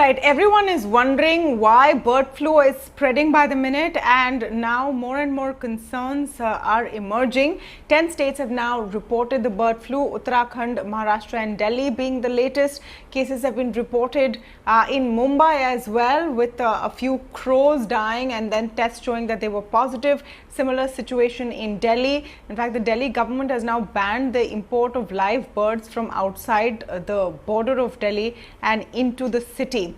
right, everyone is wondering why bird flu is spreading by the minute, and now more and more concerns are emerging. 10 states have now reported the bird flu, Uttarakhand, Maharashtra and Delhi being the latest. Cases have been reported in Mumbai as well, with a few crows dying and then tests showing that they were positive. Similar situation in Delhi. In fact, the Delhi government has now banned the import of live birds from outside the border of Delhi and into the city.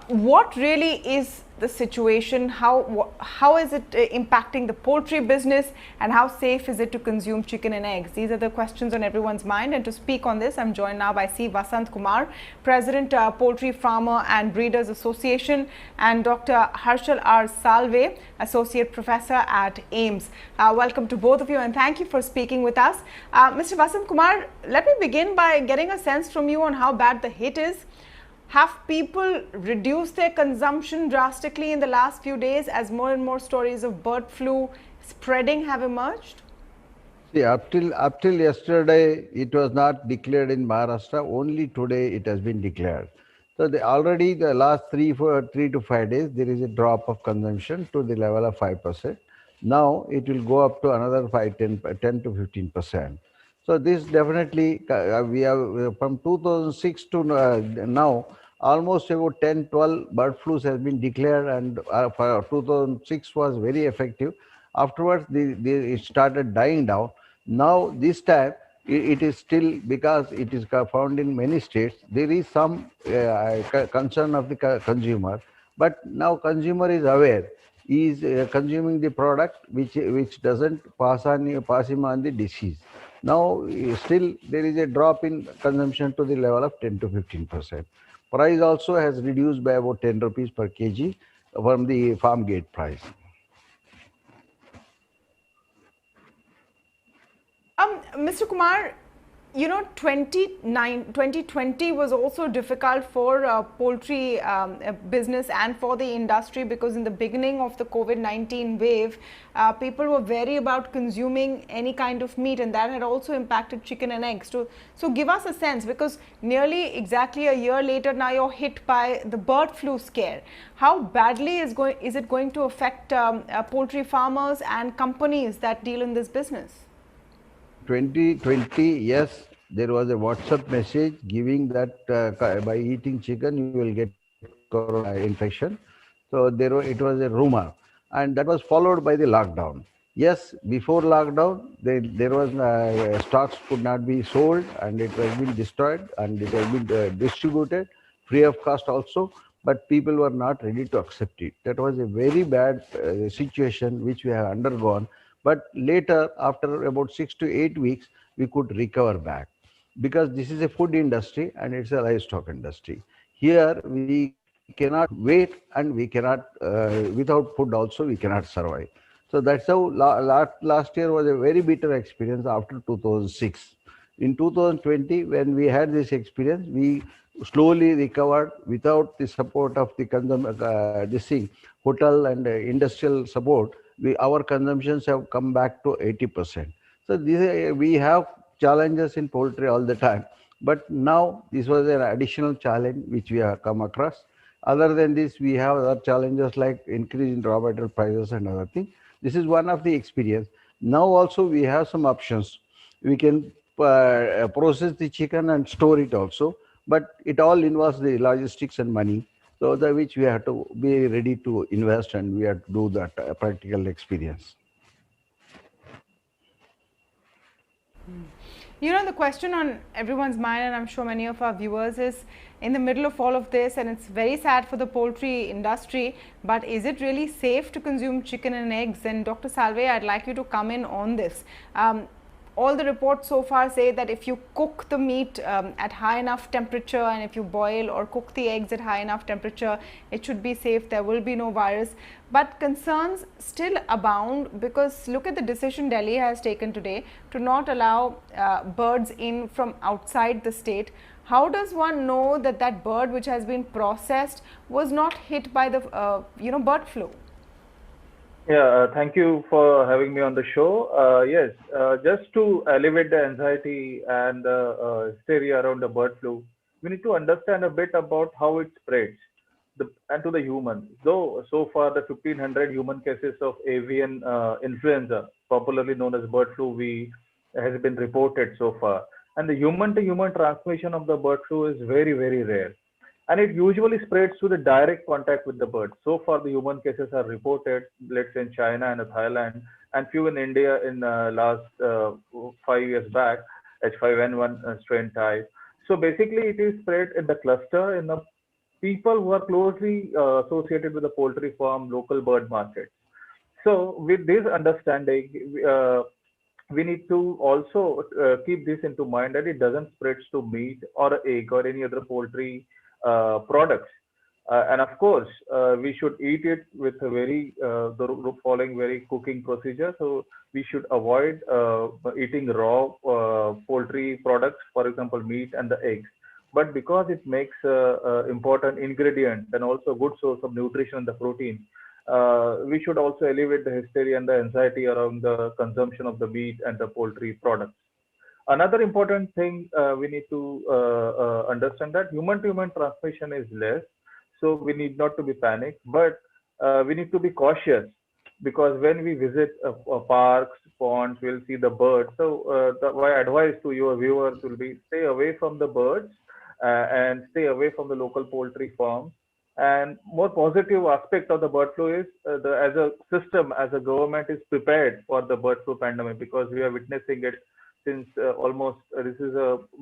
What really is the situation? How is it impacting the poultry business, and how safe is it to consume chicken and eggs? These are the questions on everyone's mind, and to speak on this, I'm joined now by C Vasanth Kumar, President, Poultry Farmer and Breeders Association, and Dr. Harshal R. Salve, Associate Professor at AIIMS. Welcome to both of you, and thank you for speaking with us. Mr. Vasanth Kumar, let me begin by getting a sense from you on how bad the hit is. Have people reduced their consumption drastically in the last few days as more and more stories of bird flu spreading have emerged? See, up till yesterday, it was not declared in Maharashtra. Only today it has been declared. So already the last 3 to 5 days, there is a drop of consumption to the level of 5%. Now it will go up to another 10 to 15%. So this definitely, we have from 2006 to now, almost about 10, 12 bird flus has been declared, and for 2006 was very effective. Afterwards, it started dying down. Now this time, it is still, because it is found in many states, there is some concern of the consumer. But now consumer is aware. He is consuming the product which doesn't pass him on the disease. Now, still there is a drop in consumption to the level of 10 to 15%. Price also has reduced by about 10 rupees per kg from the farm gate price. Mr. Kumar, you know, 2020 was also difficult for poultry business and for the industry, because in the beginning of the COVID-19 wave, people were wary about consuming any kind of meat, and that had also impacted chicken and eggs. So give us a sense, because nearly exactly a year later now you're hit by the bird flu scare. How badly is it going to affect poultry farmers and companies that deal in this business? 2020, yes, there was a WhatsApp message giving that by eating chicken you will get corona infection. So it was a rumor, and that was followed by the lockdown. Yes, before lockdown, there was stocks could not be sold, and it has been destroyed, and it has been distributed free of cost also. But people were not ready to accept it. That was a very bad situation which we have undergone. But later, after about 6 to 8 weeks, we could recover back, because this is a food industry and it's a livestock industry. Here we cannot wait, and we cannot without food also we cannot survive. So that's how last year was a very bitter experience after 2006. In 2020, when we had this experience, we slowly recovered without the support of the hotel and industrial support. Our consumptions have come back to 80%. So we have challenges in poultry all the time. But now this was an additional challenge which we have come across. Other than this, we have other challenges like increase in raw material prices and other things. This is one of the experience. Now also we have some options. We can process the chicken and store it also, but it all involves the logistics and money. So which we have to be ready to invest, and we have to do that practical experience. You know, the question on everyone's mind, and I'm sure many of our viewers, is in the middle of all of this, and it's very sad for the poultry industry, but is it really safe to consume chicken and eggs? And Dr. Salve, I'd like you to come in on this. All the reports so far say that if you cook the meat at high enough temperature, and if you boil or cook the eggs at high enough temperature, it should be safe. There will be no virus. But concerns still abound, because look at the decision Delhi has taken today to not allow birds in from outside the state. How does one know that that bird which has been processed was not hit by the bird flu? Yeah, thank you for having me on the show. Yes, just to alleviate the anxiety and the hysteria around the bird flu, we need to understand a bit about how it spreads. and to the human. Though so far the 1500 human cases of avian influenza, popularly known as bird flu, has been reported so far. And the human to human transmission of the bird flu is very, very rare. And it usually spreads through the direct contact with the bird. So far, the human cases are reported, let's say in China and Thailand, and few in India in last 5 years back, H5N1 strain type. So basically, it is spread in the cluster in the people who are closely associated with the poultry farm, local bird market. So with this understanding, we need to also keep this into mind that it doesn't spread to meat or egg or any other poultry products. And of course, we should eat it with a following very cooking procedure. So we should avoid eating raw poultry products, for example, meat and the eggs. But because it makes important ingredient and also good source of nutrition and the protein, we should also elevate the hysteria and the anxiety around the consumption of the meat and the poultry products. Another important thing we need to understand that human to human transmission is less, so we need not to be panicked, but we need to be cautious because when we visit parks, ponds, we'll see the birds. So my advice to your viewers will be stay away from the birds and stay away from the local poultry farms. And more positive aspect of the bird flu is as a system, as a government is prepared for the bird flu pandemic because we are witnessing it since almost this is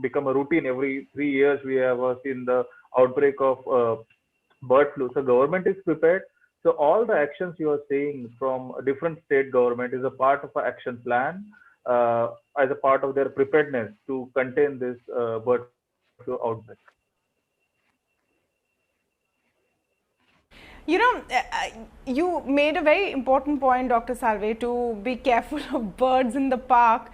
become a routine. Every 3 years we have seen the outbreak of bird flu. So government is prepared. So all the actions you are seeing from a different state government is a part of an action plan as a part of their preparedness to contain this bird flu outbreak. You know, you made a very important point, Dr. Salve, to be careful of birds in the park.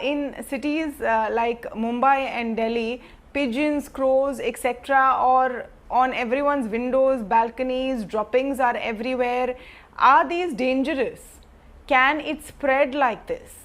In cities like Mumbai and Delhi, pigeons, crows, etc., or on everyone's windows, balconies, droppings are everywhere. Are these dangerous? Can it spread like this?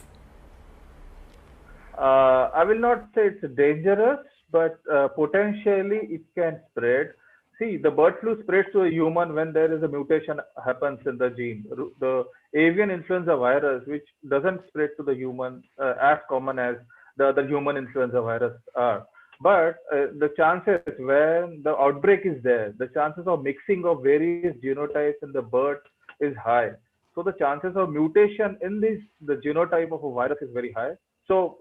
I will not say it's dangerous, but potentially it can spread. See, the bird flu spreads to a human when there is a mutation happens in the gene. The avian influenza virus, which doesn't spread to the human as common as the other human influenza virus are. But the chances when the outbreak is there, the chances of mixing of various genotypes in the bird is high. So the chances of mutation in the genotype of a virus is very high. So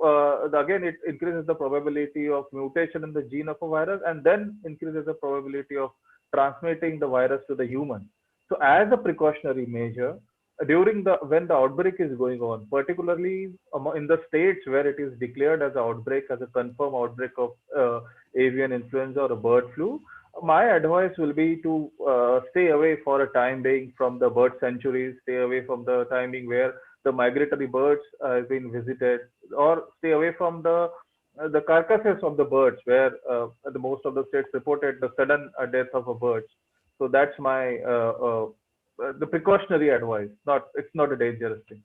again, it increases the probability of mutation in the gene of a virus and then increases the probability of transmitting the virus to the human. So as a precautionary measure, during when the outbreak is going on, particularly in the states where it is declared as an outbreak, as a confirmed outbreak of avian influenza or a bird flu, my advice will be to stay away for a time being from the bird sanctuaries, stay away from the timing where the migratory birds have been visited, or stay away from the carcasses of the birds where the most of the states reported the sudden death of a bird. So that's my the precautionary advice. It's not a dangerous thing.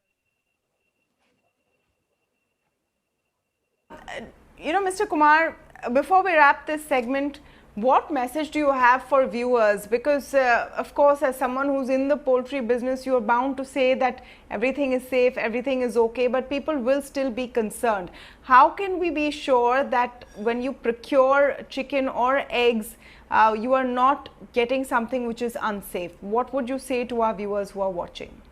You know, Mr. Kumar, before we wrap this segment, what message do you have for viewers? Because of course, as someone who's in the poultry business, you're bound to say that everything is safe, everything is okay, but people will still be concerned. How can we be sure that when you procure chicken or eggs, you are not getting something which is unsafe? What would you say to our viewers who are watching?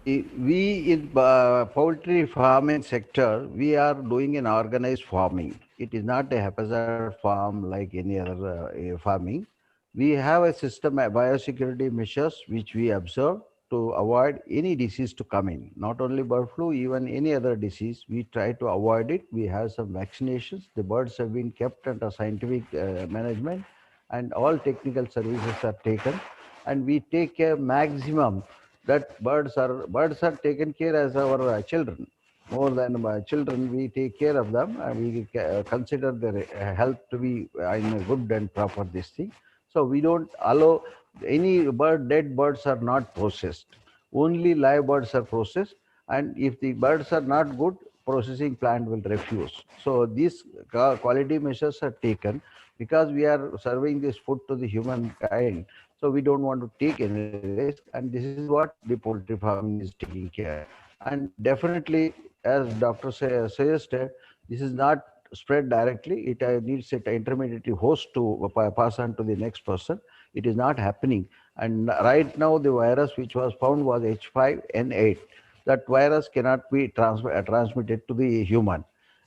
We in poultry farming sector, we are doing an organized farming. It is not a haphazard farm like any other farming. We have a system of biosecurity measures which we observe to avoid any disease to come in. Not only bird flu, even any other disease, we try to avoid it. We have some vaccinations. The birds have been kept under scientific management and all technical services are taken. And we take care maximum that birds are taken care as our children. More than my children, we take care of them and we consider their health to be in a good and proper this thing. So we don't allow any dead birds are not processed. Only live birds are processed, and if the birds are not good, processing plant will refuse. So these quality measures are taken. because we are serving this food to the humankind. So we don't want to take any risk, and this is what the poultry farming is taking care. And definitely, as doctor suggested, this is not spread directly. It needs an intermediary host to pass on to the next person. It is not happening. And right now, the virus which was found was H5N8. That virus cannot be transmitted to the human.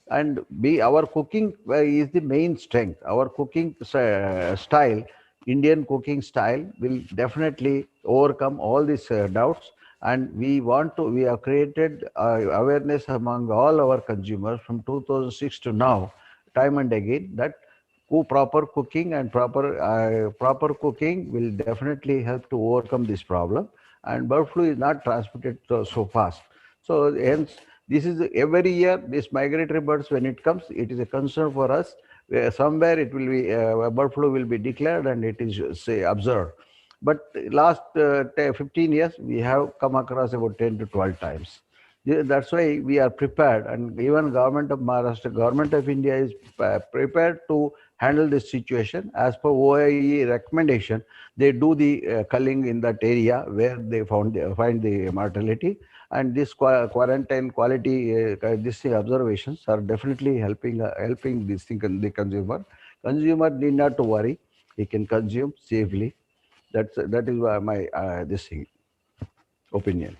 And our cooking is the main strength. Our cooking style, Indian cooking style, will definitely overcome all these doubts. And we have created awareness among all our consumers from 2006 to now, time and again, that proper cooking and proper cooking will definitely help to overcome this problem. And bird flu is not transmitted so fast. So hence, this is every year, these migratory birds, when it comes, it is a concern for us. Somewhere it will be, bird flu will be declared and it is, say, observed. But last 15 years, we have come across about 10 to 12 times. That's why we are prepared, and even government of Maharashtra, government of India is prepared to handle this situation. As per OIE recommendation, they do the culling in that area where they find the mortality, and this quarantine quality this observations are definitely helping this thing, the consumer. Consumer need not to worry; he can consume safely. That is my this thing opinion.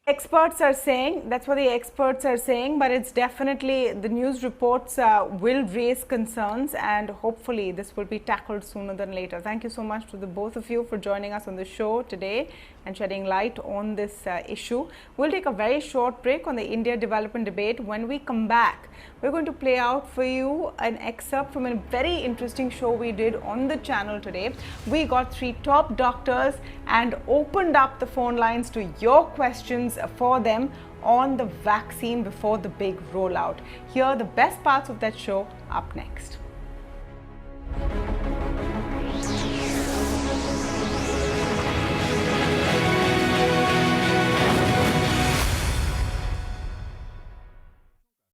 Experts are saying, that's what the experts are saying, but it's definitely, the news reports will raise concerns, and hopefully this will be tackled sooner than later. Thank you so much to the both of you for joining us on the show today and shedding light on this issue. We'll take a very short break on the India development debate. When we come back, we're going to play out for you an excerpt from a very interesting show we did on the channel today. We got 3 top doctors and opened up the phone lines to your questions for them on the vaccine before the big rollout. Here are the best parts of that show up next.